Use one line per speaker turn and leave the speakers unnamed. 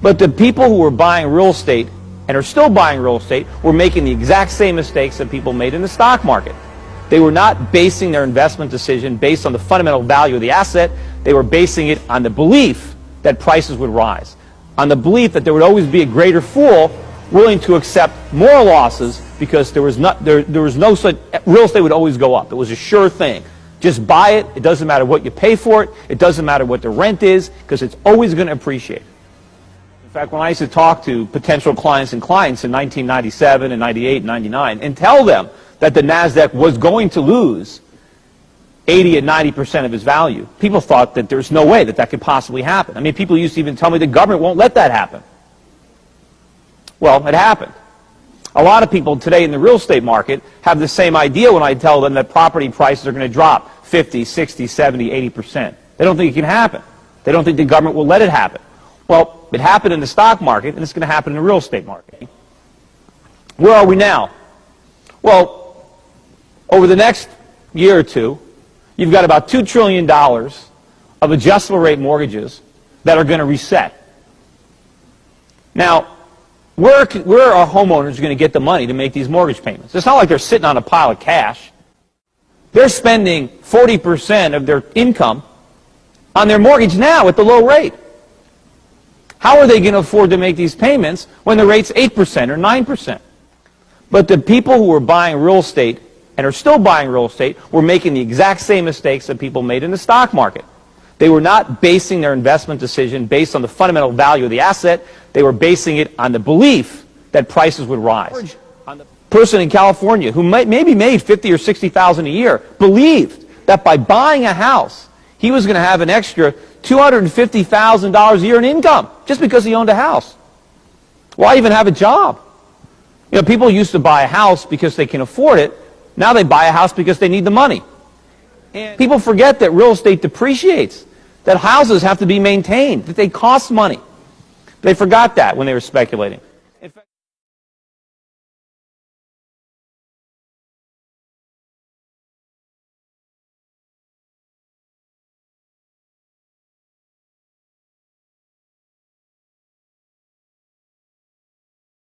But the people who were buying real estate and are still buying real estate were making the exact same mistakes that people made in the stock market. They were not basing their investment decision based on the fundamental value of the asset. They were basing it on the belief that prices would rise, on the belief that there would always be a greater fool willing to accept more losses because there was no such, real estate would always go up. It was a sure thing. Just buy it. It doesn't matter what you pay for it. It doesn't matter what the rent is, because it's always going to appreciate. In fact, when I used to talk to potential clients in 1997 and 98 and 99 and tell them that the NASDAQ was going to lose 80 and 90% of its value, people thought that there's no way that that could possibly happen. I mean, people used to even tell me the government won't let that happen. Well, it happened. A lot of people today in the real estate market have the same idea when I tell them that property prices are going to drop 50, 60, 70, 80%. They don't think it can happen. They don't think the government will let it happen. Well, it happened in the stock market, and it's going to happen in the real estate market. Where are we now? Well, over the next year or two, you've got about $2 trillion of adjustable rate mortgages that are going to reset. Now, where are homeowners going to get the money to make these mortgage payments? It's not like they're sitting on a pile of cash. They're spending 40% of their income on their mortgage now at the low rate. How are they going to afford to make these payments when the rate's 8% or 9%? But the people who were buying real estate and are still buying real estate were making the exact same mistakes that people made in the stock market. They were not basing their investment decision based on the fundamental value of the asset. They were basing it on the belief that prices would rise. The person in California who maybe made $50,000 or $60,000 a year believed that by buying a house, he was going to have an extra $250,000 a year in income just because he owned a house. Why even have a job? You know, people used to buy a house because they can afford it. Now they buy a house because they need the money. And people forget that real estate depreciates, that houses have to be maintained, that they cost money. They forgot that when they were speculating. In fact,